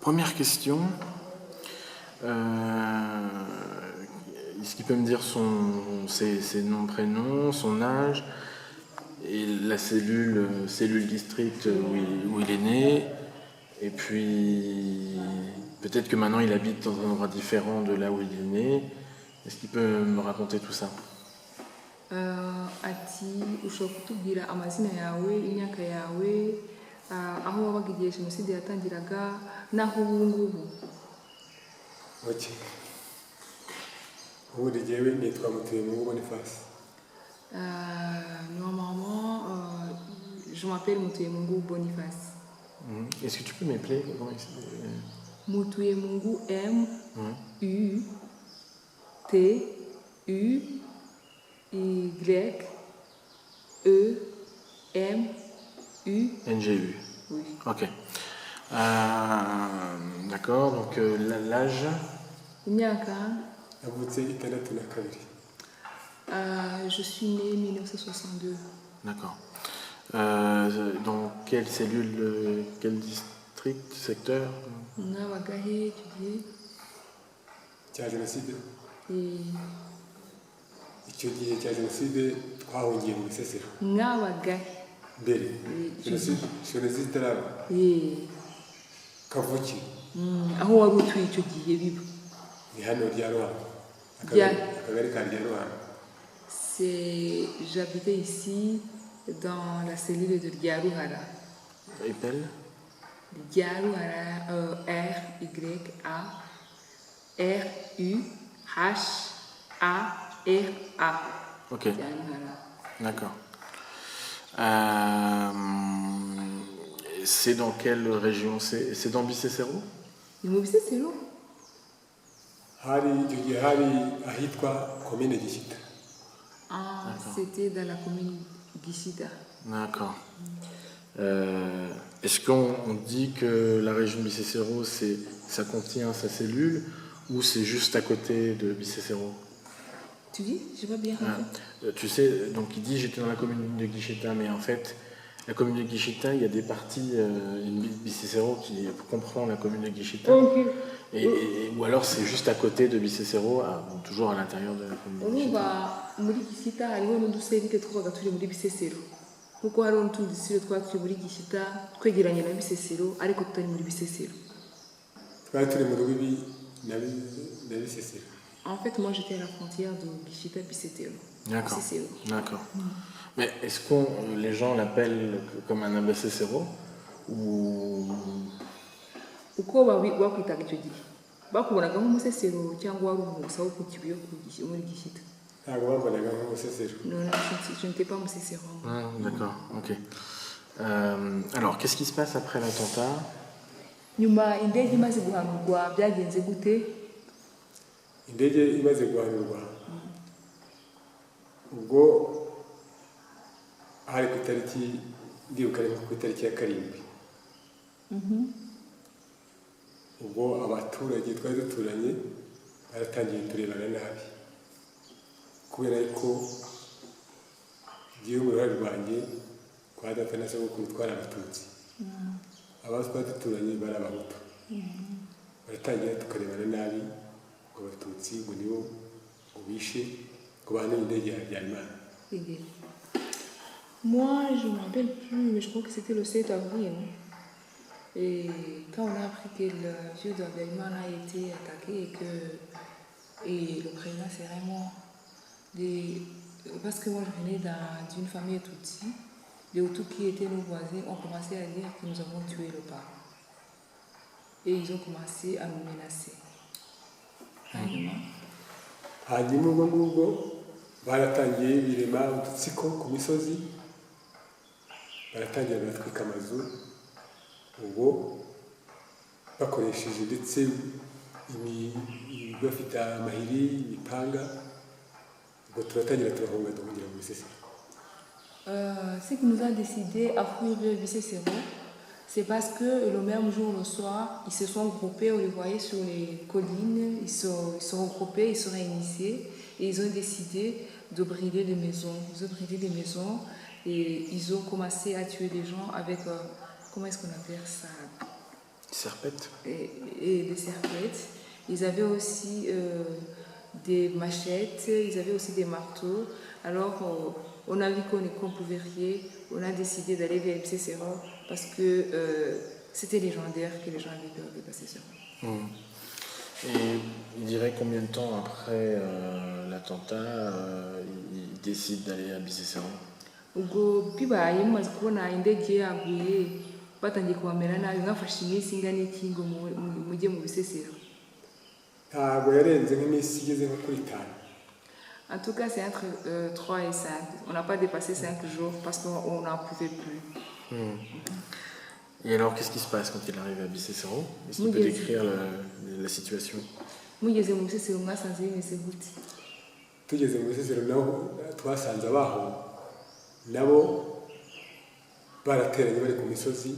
première question. Est-ce qu'il peut me dire ses noms, prénoms, son âge et la cellule district où il est né? Et puis, peut-être que maintenant il habite dans un endroit différent de là où il est né. Est-ce qu'il peut me raconter tout ça? Ati ushobora kutubwira amazina yawe, imyaka yawe, aho wabaga igihe jenoside yatangiraga n'aho ubu ngubu. Ok. Ubundi jyewe nitwa Mutuyemungu Boniface. Normalement, je m'appelle Mutuyemungu Boniface. Est-ce que tu peux m'appeler? Mutuyemungu, M-U-T-U-Y-E-M-U. NGU. Ok. D'accord, donc l'âge? Imyaka? Navutse 1962. Je suis née en 1962. D'accord. Dans quelle cellule, quel district, secteur? Mwabagahe icyo gihe? Cya jenoside. Eh, Icyo gihe cya jenoside twahungiye mu Bisesero. Mwabagahe. Mbere. Jenoside itaraba. Kavukire. Aho wari utuye icyo gihe biba? Ni hano rya Ruhanga. Akagari ka rya Ruhanga. J'habitais ici dans la cellule de Ryaruhara. Appelle? Ryaruhara, R-Y-A-R-U-H-A-R-A. Ok. Ryaruhara. D'accord. C'est dans quelle région? C'est dans Bisesero? Ni mu Bisesero? Hari icyo gihe hari ahitwa Komine Gishita. C'était dans la commune Gishita. D'accord. Est-ce qu'on dit que la région de Bisesero, ça contient sa cellule ou c'est juste à côté de Bisesero? Tu dis? Je vois bien. Tu sais, donc il dit j'étais dans la commune de Gishita, mais en fait, la commune de Gishita, il y a des parties, Bisesero qui comprend la commune de Gishita. Okay. Ou alors c'est juste à côté de Bisesero, toujours à l'intérieur de la commune de Gishita. Muri Gishita hariho n'uduserire twabaga turi muri Bisesero. Kuko hariho n'utundi dusire twaturi muri Gishita twegeranye na Bisesero ariko tutari muri Bisesero. Twari turi mu rubibi na Bisesero. En fait, moi j'étais à la frontière de Gishita Bisesero. D'accord. D'accord. Mais est-ce que les gens l'appellent comme un Bisesero ou uko bakwitaga icyo gihe bakubonaga nk'umusesero cyangwa wari umusa wo ku kibuye muri Gishita? Ntabwo bambonaga nk'umusesero. Non, je n'étais pas musesero. D'accord, ok. Alors, qu'est-ce qui se passe après l'attentat? Nyuma indege imaze guhanurwa byagenze gute? Indege imaze guhanurwa ubwo hari ku itariki ndibuka ariko ku itariki ya 7. Ubwo abaturage twari duturanye baratangiye turebana nabi kubera ko igihe uruhare rwanjye kwa data na sogokuru twari Abatutsi, aba twari duturanye bari Abahutu. Baratangira tukarebana nabi ngo Abatutsi ngo nibo bishe ngo bahanuye indege ya Habyarimana. Moi, je ne me rappelle plus, mais je crois que c'était le 7 avril. Et quand on a appris que le vieux d'Habyarimana a été attaqué et le président c'est vraiment parce que moi je venais d'une famille Tutsi, les Hutus qui étaient nos voisins ont commencé à dire que nous avons tué le parent. Et ils ont commencé à nous menacer. Hanyuma ubwo baratangiye birema udutsiko ku misozi, baratangira batwika amazu, ubwo bakoresheje ndetse bafite amahiri, imipanga, ubwo turatangira turahunga duhungira mu Bisesero. Ce qui nous a décidé à fuir vers Bisesero, c'est parce que le même jour, le soir, ils se sont groupés, on les voyait sur les collines, ils se sont regroupés, ils se réunissaient et ils ont décidé de brûler les maisons. Ils ont brûlé les maisons et ils ont commencé à tuer des gens avec, comment est-ce qu'on appelle ça? Serpette. et des serpettes. Ils avaient aussi des machettes, ils avaient aussi des marteaux. Alors, on a vu qu'on pouvait rien, on a décidé d'aller vers MC Serra parce que c'était légendaire que les gens avaient peur de passer sur eux. Et il dirait combien de temps après l'attentat, il décide d'aller à Bisesero? ubwo bibaye mumaze kubona indege yaguye batangiye kubamera nabi mwafashe iminsi ingana iki ngo mujye mu Bisesero? ntabwo yarenze nk'iminsi igeze nko kuri 5. En tout cas, c'est entre 3 et 5. On n'a pas dépassé 5 jours parce qu'on n'en pouvait plus. Et alors, qu'est-ce qui se passe quand il arrive à Bisesero? Est-ce qu'il peut décrire la situation? Mugeze mu Bisesero mwasanze bimeze gute? tugeze mu Bisesero naho twasanze abaho nabo barateranye bari ku misozi,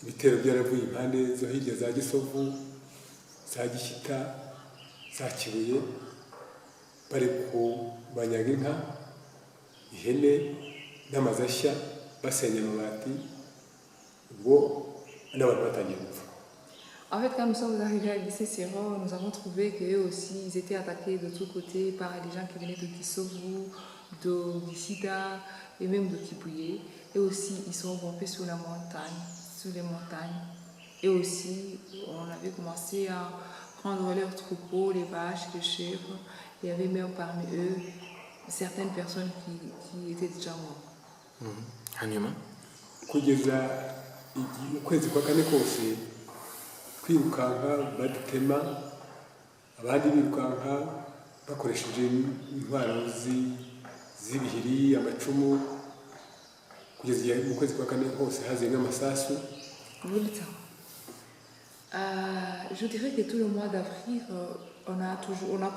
ibitero byaravuye impande zo hirya za Gisovu, za Gishyita, za Kibuye, bari kubanyaga inka, ihene n'amazu ashya, basenya amabati, ubwo n'abantu batangiye gupfa. En fait, quand nous sommes arrivés à Bisesero, nous avons trouvé qu'eux aussi, ils étaient attaqués de tous côtés par des gens qui venaient de Kisovu, de Gishyita et même de Kibuye. Et aussi, ils sont regroupés sur la montagne, sur les montagnes. Et aussi, on avait commencé à prendre leurs troupeaux, les vaches, les chèvres. Il y avait même parmi eux certaines personnes qui étaient déjà mortes. Hanyuma kugeza ukwezi kwa 4 kose twirukanka badutema, abandi birukanka bakoresheje intwaro z'ibihiri, amacumu, kugeza igihe mu kwezi kwa 4 hose haziye amasasu. Je dirais que tout le mois d'avril, on a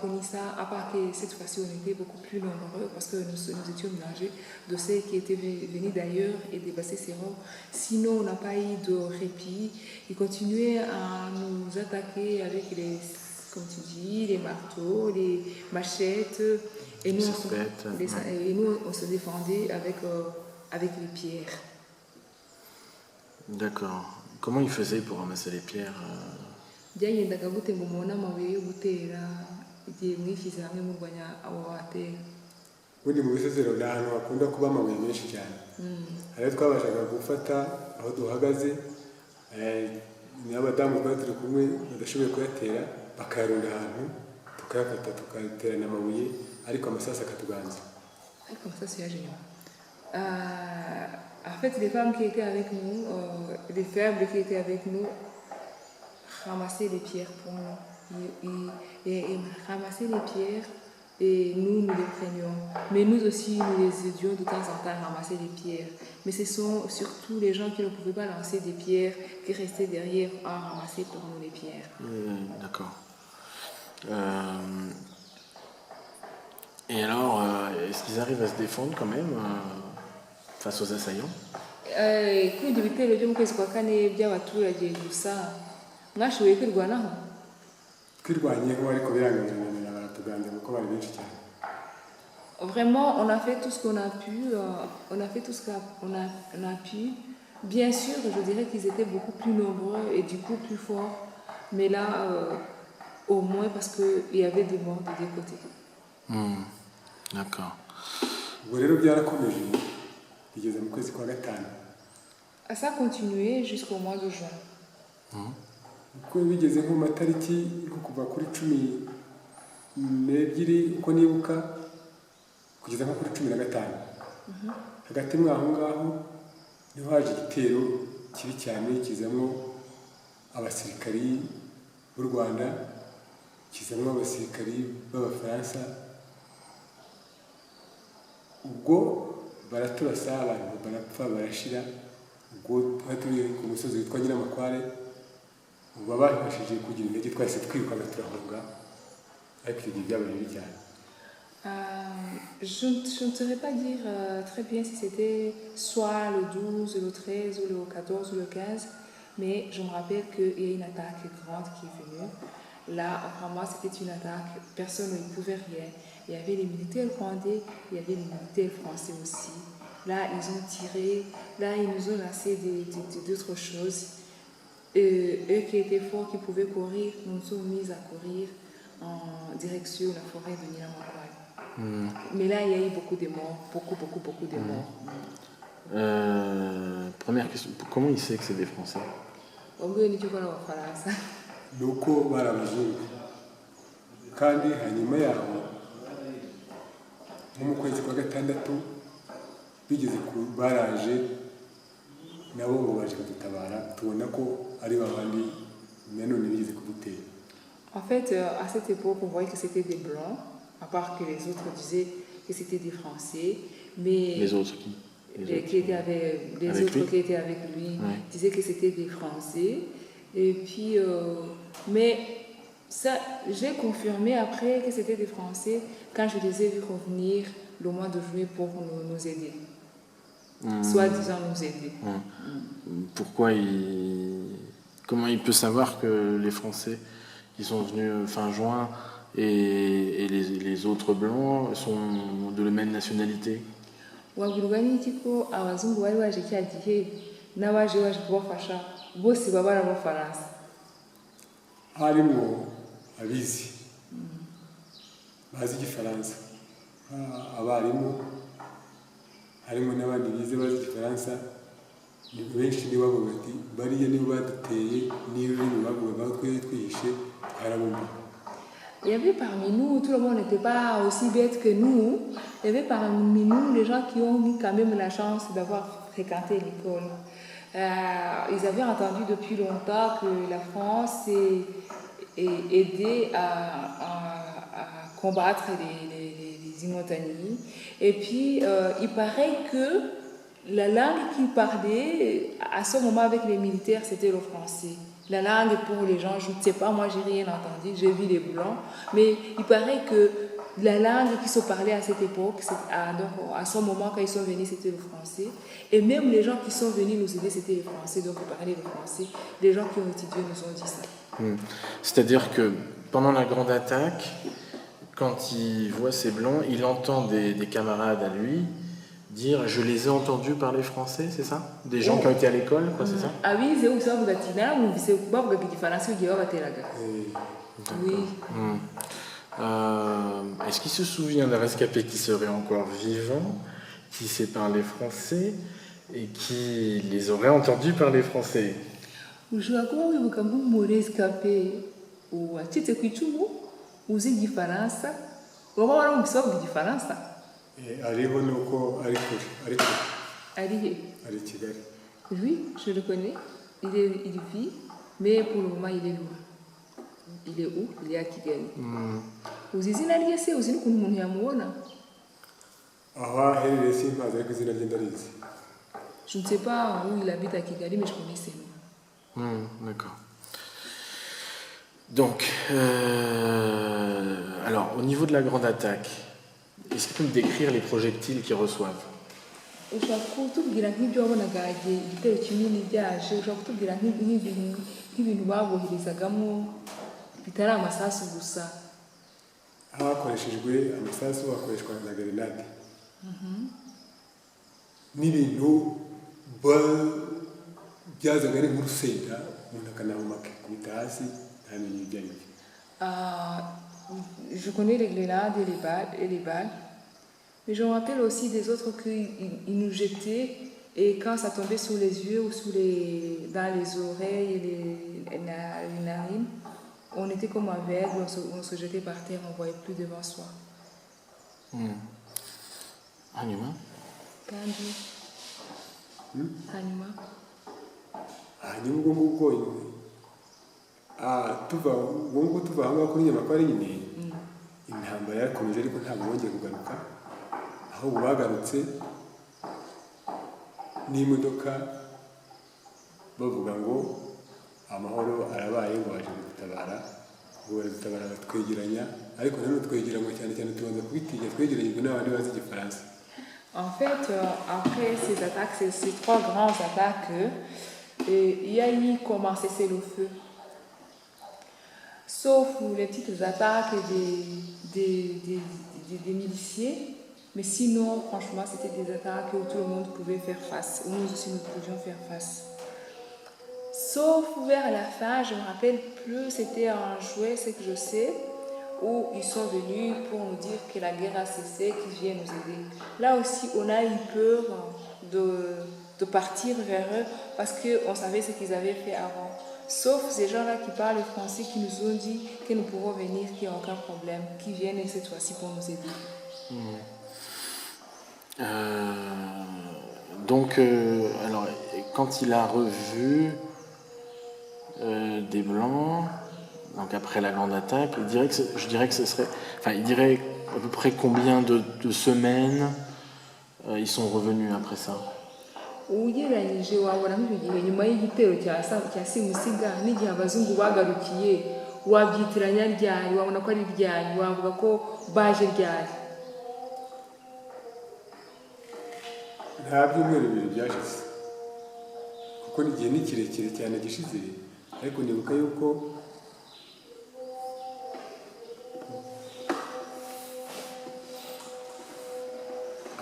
connu ça, à part que cette fois-ci on était beaucoup plus nombreux parce que nous étions mélangés de ceux qui étaient venus d'ailleurs et des Bisesero. Sinon, on n'a pas eu de répit. Ils continuaient à nous attaquer avec comme tu dis, les marteaux, les machettes. Et nous, on se défendait avec les pierres. D'accord. Comment il faisait pour ramasser les pierres? Byagendaga gute ngo mubone amabuye yo gutera igihe mwishyize hamwe murwanya abo batera? Ubundi mu Bisesero ni ahantu hakunda kuba amabuye menshi cyane. Rero twabashaga gufata aho duhagaze, n'abadamu twari turi kumwe badashoboye kuyatera bakayarunda ahantu, tukayafata tukayaterana amabuye, ariko amasasu akatuganza. Ariko amasasu yaje nyuma. En fait, les femmes qui étaient avec nous, les faibles qui étaient avec nous, ramassaient les pierres pour nous. Et ramassaient les pierres et nous les prenions. Mais nous aussi, nous les aidions de temps en temps à ramasser les pierres. Mais ce sont surtout les gens qui ne pouvaient pas lancer des pierres qui restaient derrière à ramasser pour nous les pierres. D'accord. Et alors, est-ce qu'ils arrivent à se défendre quand même face aux assaillants? Kuri ibyo bitero byo mu kwezi kwa 4 by'abaturage gusa mwashoboye kwirwanaho? Twirwanyeho ariko biranganira baratuganza kuko bari benshi cyane. Vraiment, on a fait tout ce qu'on a pu, on a fait tout ce qu'on a pu. Bien sûr, je dirais qu'ils étaient beaucoup plus nombreux et du coup plus forts, mais là, au moins parce qu'il y avait des morts des deux côtés. D'accord. Ubwo rero byarakomeje bigeze mu kwezi kwa 5. Ça a continué jusqu'au mois de juin. Uko bigeze nko matariki nko kuva kuri 12 uko nibuka kugeza nko kuri 15. Hagati mwaho ngaho niho haje igitero kibi cyane kizamo abasirikari b'u Rwanda, kizamo abasirikari b'Abafaransa. Ubwo baraturasa, abantu barapfa barashira. Ubwo twaturiye ku musozi witwa Nyiramakware, ubwo bafashije kugira intege twahise twirukana turahunga, ariko ibyo byabaye bibi cyane. Je ne saurais pas dire très bien si c'était soit le 12, le 13, ou le 14 ou le 15, mais je me rappelle qu'il y a une attaque grande qui est venue. Là, vraiment, c'était une attaque, personne ne pouvait rien. Il y avait les militaires rwandais, il y avait les militaires français aussi. Là, ils ont tiré, là, ils nous ont lancé d'autres choses. Et eux qui étaient forts, qui pouvaient courir, nous sommes mis à courir en direction de la forêt de Nilamakwai. Mais là, il y a eu beaucoup de morts, beaucoup de morts. Première question, comment il sait que c'est des Français? ni uko bari abazungu kandi hanyuma yaho nko mu kwezi kwa gatandatu bigeze baraje nabo ngo baje kudutabara tubona ko ari babandi nanone bigeze kudutera. En fait, à cette époque, on voyait que c'était des Blancs, à part que les autres disaient que c'était des Français. Mais les autres qui qui étaient avec lui disaient que c'était des Français. Et puis, mais ça, j'ai confirmé après que c'était des Français quand je les ai vus revenir le mois de juillet pour nous aider. Soi-disant nous aider. Comment il peut savoir que les Français qui sont venus fin juin et les autres Blancs sont de la même nationalité? Wabwirwa n'iki ko abazungu bari baje cya gihe n'abaje kubafasha bose baba ari abafaransa? Harimo abizi bazi igifaransa, abarimu harimo n'abandi bize bazi igifaransa. Benshi nibo bavuga ati bariya nibo baduteye, niba bavuga ko twihishe twarabumva. Il y avait parmi nous, tout le monde n'était pas aussi bête que nous. Il y avait parmi nous les gens qui ont eu quand même la chance d'avoir fréquenté l'école. Ils avaient entendu depuis longtemps que la France est aidée à combattre les Imotani. Et puis, il paraît que la langue qu'ils parlaient à ce moment avec les militaires, c'était le français. La langue pour les gens, je ne sais pas, moi j'ai rien entendu, j'ai vu les Blancs, mais il paraît que la langue qui se parlait à cette époque, à ce moment quand ils sont venus, c'était le français. Et même les gens qui sont venus nous aider, c'était les Français, donc ils parlaient le français. Les gens qui ont étudié nous ont dit ça. C'est-à-dire que pendant la grande attaque, quand il voit ces Blancs, il entend des camarades à lui dire « je les ai entendus parler français », c'est ça? Des gens qui ont été à l'école, quoi, c'est ça? Ah oui, c'est où ça, vous êtes là, vous êtes pas, vous êtes français, vous êtes là. Oui. Est-ce qu'il se souvient d'un rescapé qui serait encore vivant, qui sait parler français et qui les aurait entendus parler français? Ushobora kuba wibuka nk'umurescape wacitse ku icumu uzi igifaransa waba warumvise bavuga igifaransa? Ariho nuko ari Ari he? ari Kigali. Oui, je le connais. Il vit, mais pour le moment il est loin. Il est où? Il est à Kigali. Uzi izina rye se? Uzi n'ukuntu umuntu yamubona? Aho aherereye simpazi ariko izina rye ndarizi. Je ne sais pas où il habite à Kigali, mais je connais ses noms. D'accord. Donc, alors, au niveau de la grande attaque, est-ce que tu peux me décrire les projectiles qu'ils reçoivent? Ushobora kutubwira nk'ibyo wabonaga igihe igitero kinini byaje, ushobora kutubwira nk'ibintu baboherezagamo bitari amasasu gusa? Hakoreshejwe amasasu, hakoreshwa na grenade n'ibintu byazaga ari nk'urusenda umuntu akanahumaka kubita hasi ntamenye ibyo ari byo. Je connais les grenades et les balles, mais je me rappelle aussi des autres qu'ils nous jetaient et quand ça tombait sur les yeux ou dans les oreilles et les narines, on était comme aveugles, on se jetait par terre, on ne voyait plus devant soi. Hanyuma? Kandi. Hanyuma? Hanyuma ubwo ngubwo tuva aho ngaho kuri Nyamakwa nyine intambara yarakomeje ariko ntabwo bongeye kugaruka, ahubwo bagarutse n'imodoka bavuga ngo amahoro arabaye, ngo baje gutabara, ngo baradutabara batwegeranya, ariko nanone twegeranywa cyane cyane tubanza kubitinya, twegeranyijwe n'abandi bazi igifaransa. En fait, après ces attaques, ces trois grandes attaques, il y a eu comment cesser le feu. Sauf les petites attaques des miliciers. Mais sinon, franchement, c'était des attaques où tout le monde pouvait faire face. Où nous aussi, nous pouvions faire face. Sauf vers la fin, je ne me rappelle plus, c'était en juillet, c'est que je sais, où ils sont venus pour nous dire que la guerre a cessé, qu'ils viennent nous aider. Là aussi, on a eu peur de partir vers eux parce qu'on savait ce qu'ils avaient fait avant. Sauf ces gens-là qui parlent français, qui nous ont dit que nous pourrons venir, qu'il n'y a aucun problème, qu'ils viennent cette fois-ci pour nous aider. Donc, alors, quand il a revu des Blancs, donc après la grande attaque, je dirais que ce serait... Enfin, il dirait à peu près combien de semaines ils sont revenus après ça. ugereranyije wabona nk'igihe nyuma y'igitero cya simusiga n'igihe abazungu bagarukiye wabyitiranya ryari wabona ko ari ryari wavuga ko baje ryari nta byumweru bibiri byashize kuko n'igihe ni kirekire cyane gishize ariko nibuka yuko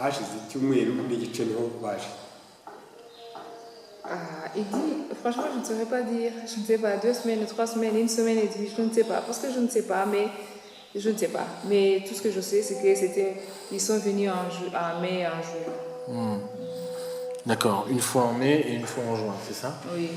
hashize icyumweru n'igice niho baje. Il dit, franchement, je ne saurais pas dire, je ne sais pas, 2 semaines, 3 semaines, 1 semaine et demie, je ne sais pas, parce que je ne sais pas, mais je ne sais pas. Mais tout ce que je sais, c'est qu'ils sont venus en mai et en juin. D'accord, une fois en mai et une fois en juin, c'est ça? Oui.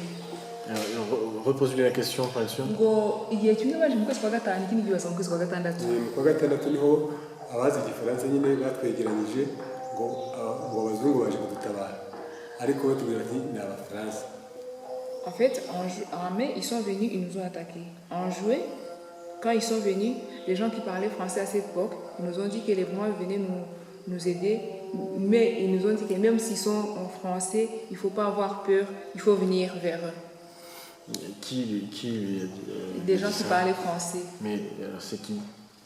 Repose-lui la question pour être sûr. Ngo igihe kimwe baje mu kwezi kwa gatanu ikindi gihe baza mu kwezi kwa gatandatu. Mu kwa gatandatu niho abazi igifaransa nyine batwegeranyije ngo abazungu baje kudutabara ariko batubwira ati ni abafaransa. En fait, en mai, ils sont venus, ils nous ont attaqués. En juillet, quand ils sont venus, les gens qui parlaient français à cette époque, ils nous ont dit que les Blancs venaient nous aider, mais ils nous ont dit que même s'ils sont en français, il ne faut pas avoir peur, il faut venir vers eux. Qui lui a dit des gens qui parlaient français. Mais c'est qui?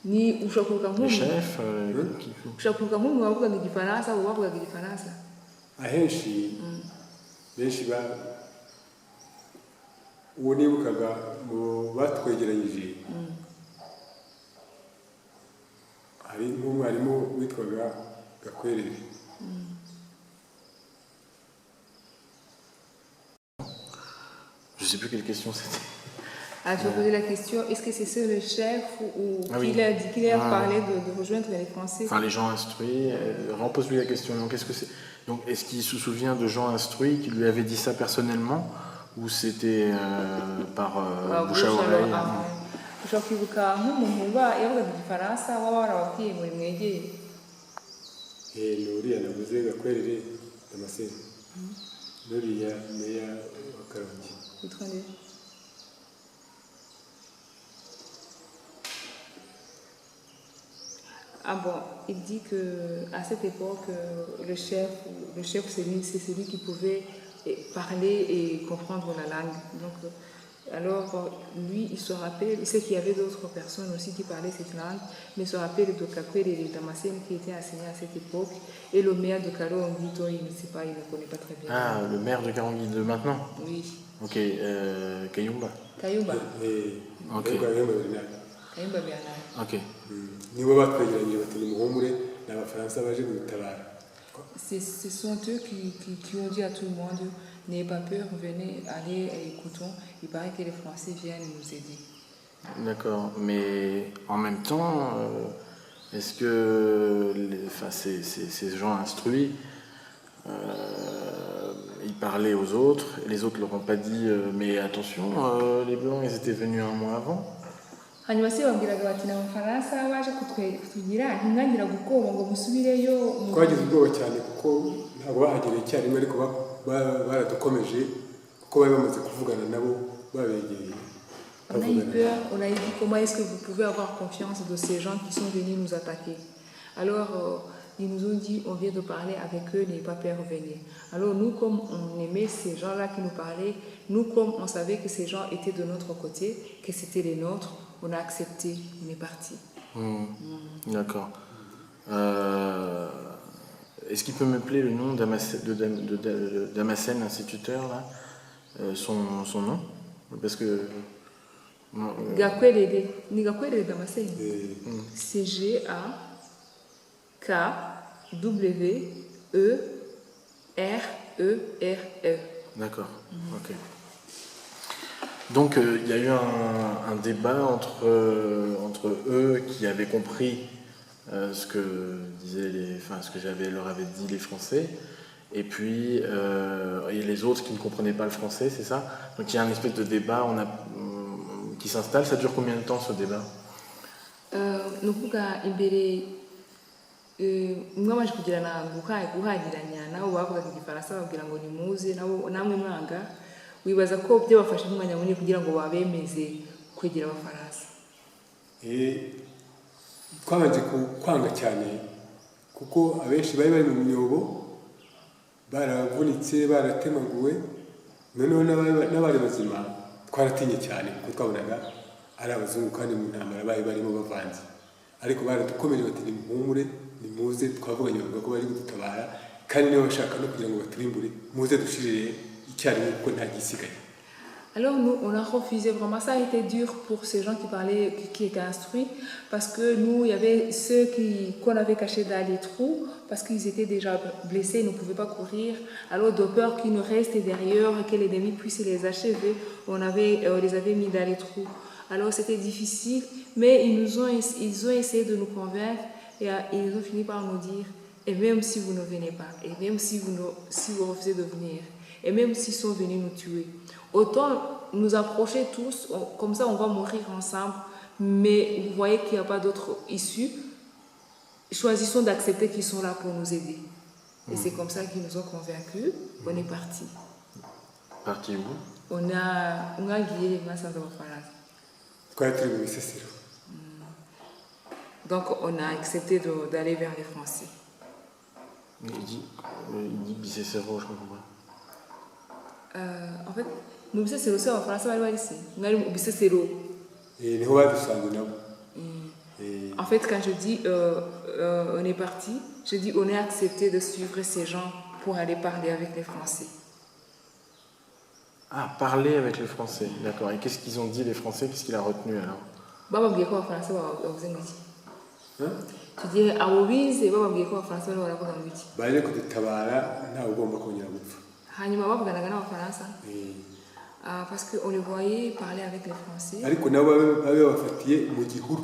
Ni ushakuruka Le nk'umuntu chef ushakuruka nk'umuntu wavugaga igifaransa abo bavugaga igifaransa. Ahenshi benshi uwo nibukaga mu batwegeranyije hari nk'umwarimu witwaga Gakwerere. Je sais plus quelle question c'était. Ah, je vais poser la question, est-ce que c'est ça le chef ou oui. qu'il a dit qu'il a parlé de rejoindre les Français? Enfin, les gens instruits. Repose-lui la question. Donc, qu'est-ce que c'est? Donc, est-ce qu'il se souvient de gens instruits qui lui avaient dit ça personnellement ou c'était par bouche à oreille? ushobora kwibuka nk'umuntu yavugaga igifaransa waba warababwiye ngo nimwegere? Nuriya navuze Gakwerere Damascene nuriya meya wa Karongi. Witwa nde? Ah bon, il dit qu'à cette époque, le chef c'est celui qui pouvait parler et comprendre la langue. Donc, alors, lui, il se rappelle, il sait qu'il y avait d'autres personnes aussi qui parlaient cette langue, mais il se rappelle de Gakwerere Damascene qui était enseigné à cette époque, et le maire de Karongi, il ne sait pas, il ne connaît pas très bien. Ah, le maire de Karongi de maintenant? Oui. Ok, Kayumba. Kayumba. Ok. Kayumba Bernard. Ok. Nibo batwegeranyije bati nimuhumure ni abafaransa baje kudutabara. Ce sont eux qui ont dit à tout le monde, n'ayez pas peur, venez, allez, écoutons. Il paraît que les Français viennent nous aider. D'accord, mais en même temps, est-ce que ces gens instruits, ils parlaient aux autres, et les autres leur ont pas dit mais attention, les Blancs, ils étaient venus un mois avant? hanyuma se babwiraga bati ni abafaransa baje kutugira ntimwagira gukoba ngo musubireyo. Twagize ubwoba cyane kuko ntabwo bahagereye icyarimwe ariko baradukomeje kuko bari bamaze kuvugana nabo babegereye. On a eu peur, on a dit comment est-ce que vous pouvez avoir confiance de ces gens qui sont venus nous attaquer. Alors ils nous ont dit on vient de parler avec eux, n'ayez pas peur, venez. Alors nous comme on aimait ces gens-là qui nous parlaient, nous comme on savait que ces gens étaient de notre côté, que c'était les nôtres, on a accepté, on est parti. D'accord. Est-ce qu'il peut m'appeler le nom de Damascene, l'instituteur, là, son nom? Parce que... Gakwerere, ni Gakwerere Damascene. C'est Gakwerere. D'accord, ok. Donc il y a eu un débat entre eux qui avaient compris ce que leur avaient dit les Français, et puis et les autres qui ne comprenaient pas le français, c'est ça? Donc il y a un espèce de débat qui s'installe. Ça dure combien de temps ce débat? nukuvuga imbere mwamaze kugirana guhagiranya nabo bavugaga igifaransa babwira ngo nimuze nabo namwe mwanga wibaza ko byabafashe umwanya munini kugira ngo babemeze kwegera abafaransa. Twabanje kwanga cyane kuko abenshi bari bari mu myobo baravunitse baratemaguwe, noneho n'abari bazima twaratinye cyane kuko twabonaga ari abazungu kandi mu ntambara bari barimo bavanze, ariko baradukomeje bati nimuhumure nimuze, twavuganye bavuga ko bari kudutabara kandi niba bashaka no kugira ngo baturimbure muze dushirire icyarimwe kuko nta gisigaye. Alors nous, on a refusé, vraiment ça a été dur pour ces gens qui étaient instruits, parce que nous, il y avait ceux qu'on avait cachés dans les trous, parce qu'ils étaient déjà blessés, ils ne pouvaient pas courir. Alors de peur qu'ils ne restent derrière et que l'ennemi puisse les achever, on les avait mis dans les trous. Alors c'était difficile, mais ils ont essayé de nous convaincre et ils ont fini par nous dire, et même si vous ne venez pas, et même si vous refusez de venir, et même s'ils sont venus nous tuer, autant nous approcher tous, comme ça on va mourir ensemble, mais vous voyez qu'il n'y a pas d'autre issue, choisissons d'accepter qu'ils sont là pour nous aider. Et c'est comme ça qu'ils nous ont convaincus, on est parti. Parti où? On a guidé les masses de Faraz. Donc on a accepté d'aller vers les Français. Il dit Bicécéro, je comprends pas. En fait, nous Bicécéro, c'est en français, on va ici. Nous allons au Bicécéro. En fait, quand je dis on est parti, je dis on est accepté de suivre ces gens pour aller parler avec les Français. Ah, parler avec les Français, d'accord. Et qu'est-ce qu'ils ont dit les Français? Qu'est-ce qu'il a retenu alors? En français, tu dis awobize bababwiye ko abafaransa bari baravuga ngo iki baje kudutabara nta ugomba kongera gupfa hanyuma bavuganaga n'abafaransa parce que on les voyait parler avec les Français ariko nabo babe bafatiye mu gihuru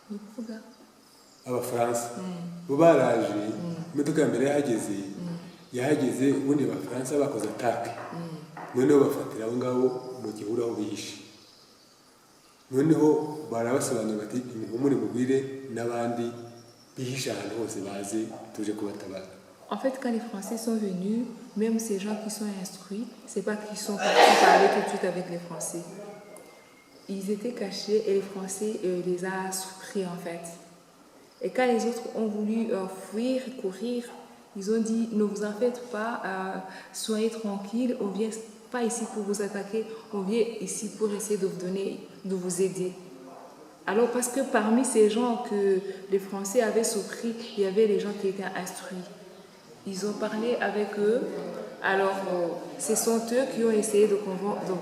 ni kuvuga abafaransa bo baraje imodoka ya mbere yahageze ubundi abafaransa bakoze attaque noneho bafatira abo ngabo mu gihuru aho bihishe noneho barabasobanura bati imihumure mubwire n'abandi bihisha ahantu hose baze tuje kubatabara. En fait, quand les Français sont venus, même ces gens qui sont instruits, c'est pas qu'ils sont partis parler tout de suite avec les Français. Ils étaient cachés et les Français les a surpris en fait. Et quand les autres ont voulu fuir, courir, ils ont dit ne vous en faites pas, soyez tranquilles, on vient pas ici pour vous attaquer, on vient ici pour essayer de vous aider. Alors parce que parmi ces gens que les Français avaient surpris, il y avait les gens qui étaient instruits. Ils ont parlé avec eux. Alors ce sont eux qui ont essayé de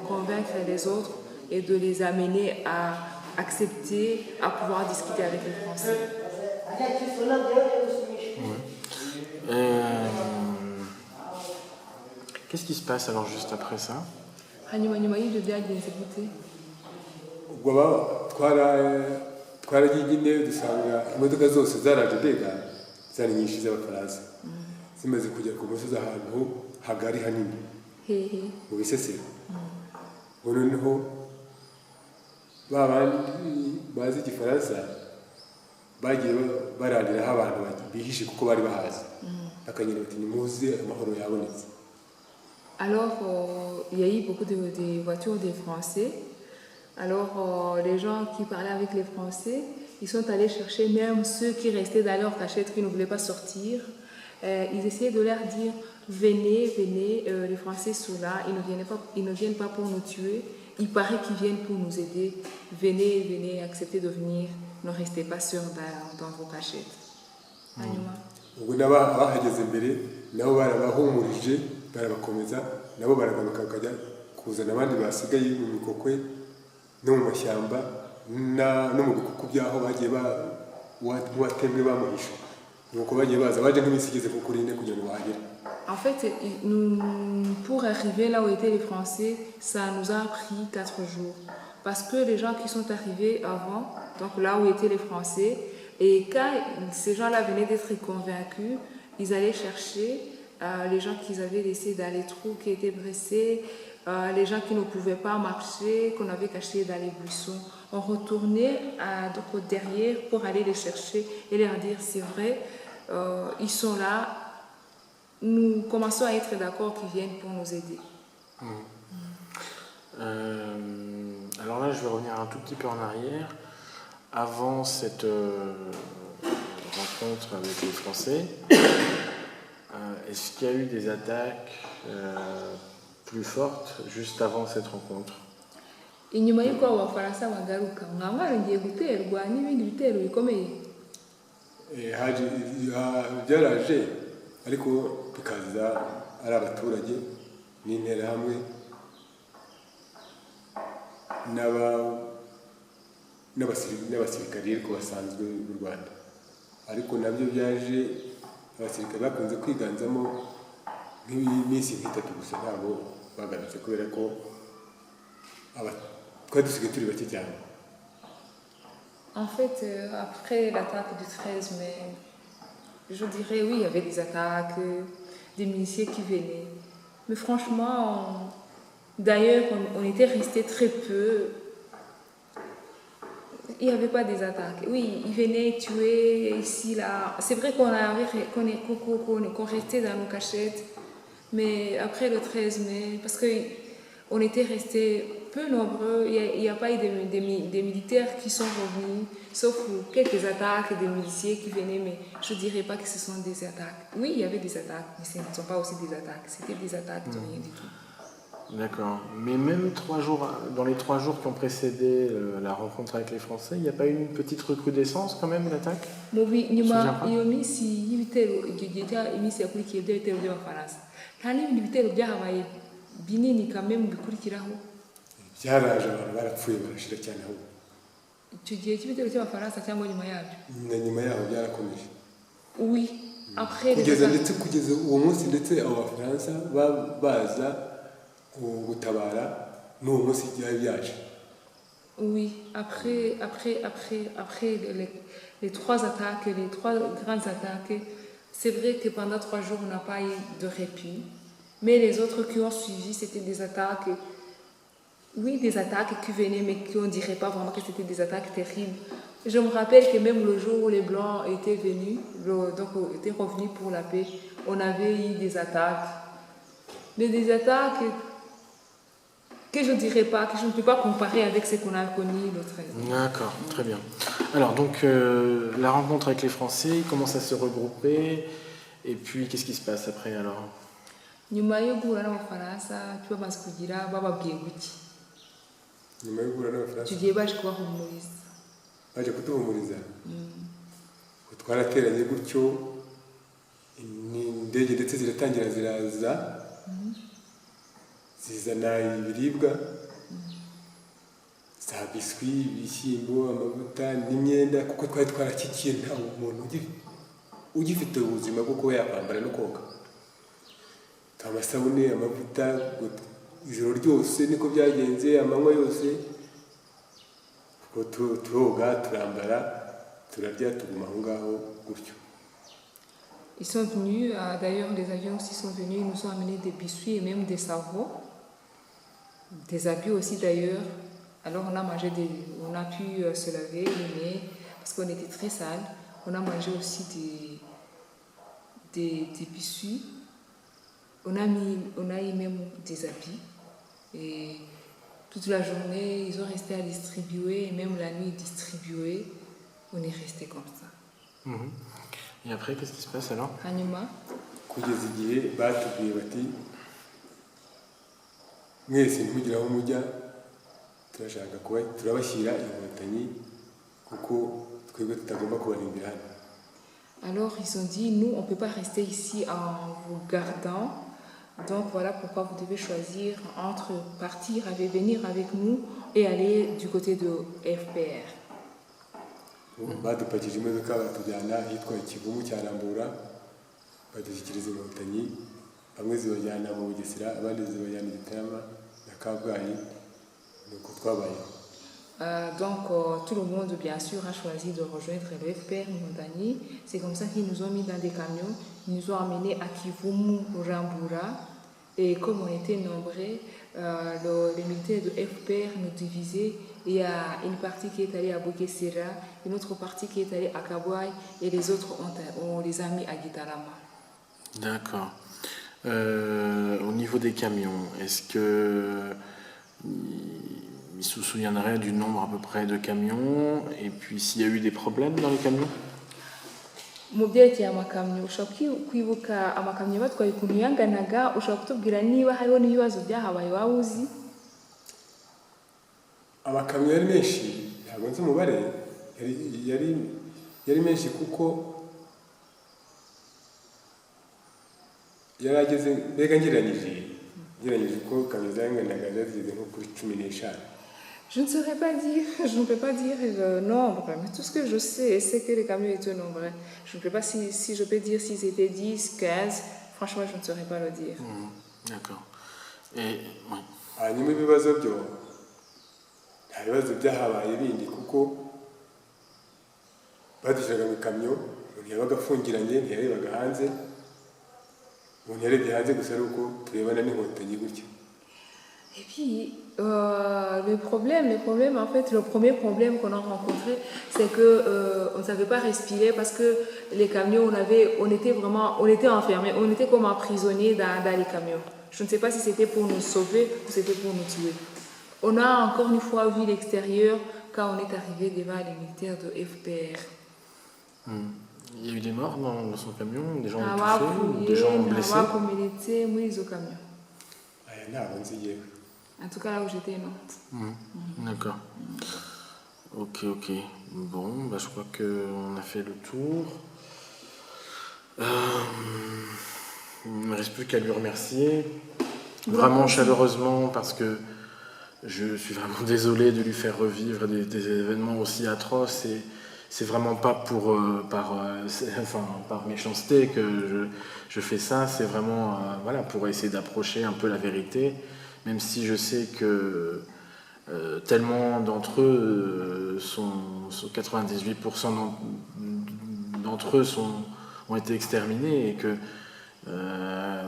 convaincre les autres et de les amener à accepter, à pouvoir discuter avec les Français. Qu'est-ce qui se passe alors juste après ça? twaragiye nyine dusanga imodoka zose zaraje mbega zari nyinshi z'abafaransa zimaze kujya ku musozi ahantu hagari hanini mu Bisesero noneho babandi bazi igifaransa bagiye barariraho abantu bihishe kuko bari bahazi akanyira bati nimuze amahoro yabonetse. Alors il y a eu beaucoup de voitures des Français. Alors les gens qui parlaient avec les Français, ils sont allés chercher même ceux qui restaient dans leur cachette, qui ne voulaient pas sortir. Ils essayaient de leur dire venez, les Français sont là, ils ne viennent pas pour nous tuer, il paraît qu'ils viennent pour nous aider. Venez, acceptez de venir, ne restez pas sûrs dans vos cachettes. Ubwo n'abahageze imbere nabo barabahumurije barabakomeza nabo baragaruka bakajya kuzana abandi basigaye mu mikokwe no mu mashyamba no mu bikuku byaho bagiye watemwe bamuhisha nuko bagiye baza baje nk'iminsi igeze ku kuri ine kugira ngo bahagere. En fait, pour arriver là où étaient les Français, ça nous a pris 4 jours. Parce que les gens qui sont arrivés avant, donc là où étaient les Français, et quand ces gens-là venaient d'être convaincus, ils allaient chercher les gens qu'ils avaient laissés dans les trous qui étaient blessés, les gens qui ne pouvaient pas marcher, qu'on avait cachés dans les buissons. On retournait donc derrière pour aller les chercher et leur dire c'est vrai, ils sont là. Nous commençons à être d'accord qu'ils viennent pour nous aider. Alors là, je vais revenir un tout petit peu en arrière. Avant cette rencontre avec les Français, est-ce qu'il y a eu des attaques plus fortes juste avant cette rencontre? Inyuma y'uko abo bafaransa bagaruka mwabarangiye guterwa n'ibindi bitero bikomeye. Byaraje ariko bikaza ari abaturage n'interahamwe n'abasirikari ariko basanzwe b'u Rwanda, ariko nabyo byaje abasirikare bakunze kwiganzamo nk'iminsi nk'itatu gusa ntabwo bagarutse kubera ko twari dusigaye turi bake cyane. En fait, après l'attaque du 13 mai, je dirais oui, il y avait des attaques, des miliciens qui venaient. Mais franchement, d'ailleurs, on était restés très peu. Il n'y avait pas des attaques. Oui, ils venaient tuer ici, là. C'est vrai qu'on restait dans nos cachettes. Mais après le 13 mai, parce qu'on était restés peu nombreux, il n'y a pas eu des militaires qui sont revenus, sauf quelques attaques, des miliciens qui venaient, mais je ne dirais pas que ce sont des attaques. Oui, il y avait des attaques, mais ce ne sont pas aussi des attaques. C'était des attaques de rien du tout. D'accord. Mais même dans les 3 jours qui ont précédé la rencontre avec les Français, il n'y a pas eu une petite recrudescence quand même d'attaque? Oui, il y a eu ici ibitero iminsi yakurikiye by'ibitero by'abafaransa. Nta n'ibindi bitero byahabaye binini kamwe bikurikiraho. Byaraje abantu barapfuye barashira cyane aho. Icyo gihe cy'ibitero cy'abafaransa cyangwa nyuma yabyo? Na nyuma yaho byarakomeje. Oui, après kugeza uwo munsi ndetse abo bafaransa baza gutabara n'uwo munsi byari byaje. Oui, après les 3 attaques, les 3 grandes attaques, c'est vrai que pendant 3 jours, on n'a pas eu de répit. Mais les autres qui ont suivi, c'était des attaques, oui, des attaques qui venaient, mais qu'on ne dirait pas vraiment que c'était des attaques terribles. Je me rappelle que même le jour où les Blancs étaient venus, donc étaient revenus pour la paix, on avait eu des attaques. Mais des attaques que je ne dirais pas, que je ne peux pas comparer avec ce qu'on a connu le 13. D'accord, très bien. Alors donc la rencontre avec les Français, ils commencent à se regrouper, et puis qu'est-ce qui se passe après alors? Nyuma yo guhura n'abafaransa bamaze kugira bababwiye guki? Nyuma yo guhura n'abafaransa tugiye baje kubahumuriza. Baje kuduhumuriza. Twarateranye gutyo indege ndetse ziratangira ziraza. Zizana ibiribwa, za biswi, ibishyimbo, amavuta n'imyenda, kuko twari twarakikiye nta umuntu ugifite ubuzima bwo kuba yakwambara no koga. Amasabune, amavuta, ijoro ryose niko byagenze, amanywa yose, turoga, turambara, turarya, tuguma aho ngaho gutyo. Ils sont venus, d'ailleurs les avions aussi sont venus, ils nous ont amené des biscuits et même des savons, des habits aussi d'ailleurs. Alors on a mangé on a pu se laver les mains parce qu'on était très sales. On a mangé aussi des biscuits. On a eu même des habits. Et toute la journée, ils ont resté à distribuer et même la nuit distribuer. On est resté comme ça. Et après, qu'est-ce qui se passe alors? Hanyuma kugeza igihe batubwiye bati mwese ntimugire aho mujya, turashaka kuba turabashyira inkotanyi kuko twebwe tutagomba kubarindira hano. Alors ils ont dit nous on peut pas rester ici en vous gardant, donc voilà pourquoi vous devez choisir entre venir avec nous et aller du côté de FPR. badupakije imodoka batujyana ahitwa Ikivumu cya Rambura badushyikiriza inkotanyi bamwe zibajyana mu Bugesera abandi zibajyana i Gitarama na Kabgayi nuko twabayeho. Donc tout le monde bien sûr a choisi de rejoindre le FPR Montagny. C'est comme ça qu'ils nous ont mis dans des camions, ils nous ont amenés à Kivumu, Rambura. Et comme on était nombreux, les militaires de FPR nous divisaient. Il y a une partie qui est allée à Bugesera, une autre partie qui est allée à Kabgayi et les autres on les a mis à Gitarama. D'accord. Au niveau des camions, est-ce que il se souviendrait du nombre à peu près de camions et puis s'il y a eu des problèmes dans les camions? Mu byerekeye amakamyo ushobora kwibuka amakamyo batwaye ukuntu yanganaga, ushobora kutubwira niba hariho n'ibibazo byahabaye waba uzi? Amakamyo yari menshi ntabwo nzi umubare yari menshi kuko yari ageze mbega ngereranyije ko kamyo zanganaga zageze nko kuri 15. Je ne saurais pas dire, je ne peux pas dire le nombre, mais tout ce que je sais, c'est que les camions étaient nombreux. Je ne sais pas si je peux dire si c'était 10, 15, franchement, je ne saurais pas le dire. D'accord. Et, oui. Hanyuma ibibazo byo nta bibazo byahabaye bindi kuko badushyiraga mu kamyo umuntu yabaga afungiranye ntiyarebaga hanze umuntu yarebye hanze gusa ari uko turebana n'inkotanyi gutyo. Et puis, le problème, en fait, le premier problème qu'on a rencontré, c'est qu'on ne savait pas respirer parce que les camions, on était enfermés, on était comme emprisonnés dans les camions. Je ne sais pas si c'était pour nous sauver ou c'était pour nous tuer. On a encore une fois vu l'extérieur quand on est arrivé devant les militaires de FPR. Il y a eu des morts dans son camion, des gens touchés, des gens blessés. En tout cas, là où j'étais, non. D'accord. Ok. Bon, je crois qu'on a fait le tour. Il ne me reste plus qu'à lui remercier. Vraiment chaleureusement, parce que je suis vraiment désolé de lui faire revivre des événements aussi atroces. Et c'est vraiment pas par méchanceté que je fais ça. C'est vraiment pour essayer d'approcher un peu la vérité. Même si je sais que tellement d'entre eux, 98% d'entre eux ont été exterminés, et que,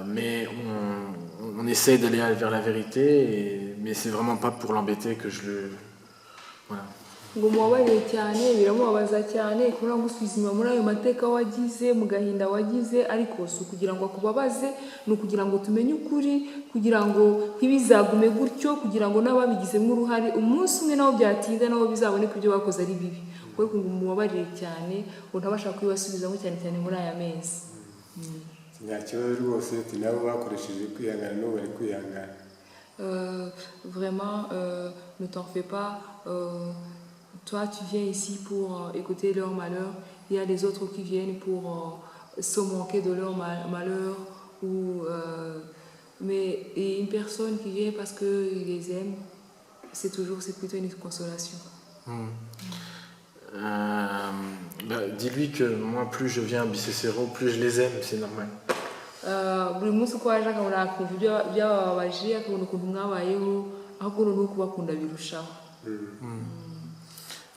mais on essaye d'aller vers la vérité, mais c'est vraiment pas pour l'embêter que je le... Voilà. ngo mubabarire cyane biramubabaza cyane kubona gusuzuma muri ayo mateka wagize mu gahinda wagize ariko si kugira ngo akubabaze ni ukugira ngo tumenye ukuri kugira ngo ntibizagume gutyo kugira ngo n'ababigizemo uruhare umunsi umwe nabo byatinda nabo bizaboneka ibyo bakoze ari bibi kuko ngo mubabarire cyane ngo ntabasha kwibasubizamo cyane cyane muri aya mezi nta kibazo rwose nabo bakoresheje kwihangana n'ubu bari kwihangana. Vraiment ne t'en fais pas. Toi, tu viens ici pour écouter leur malheur. Il y a les autres qui viennent pour se moquer de leur malheur. Mais une personne qui vient parce qu'il les aime, c'est plutôt une consolation. Dis-lui que moi, plus je viens à Bisesero, plus je les aime, c'est normal. Buri munsi uko waje akabona akumva ibyababaje akabona ukuntu mwabayeho ahubwo ni ukubakunda birushaho.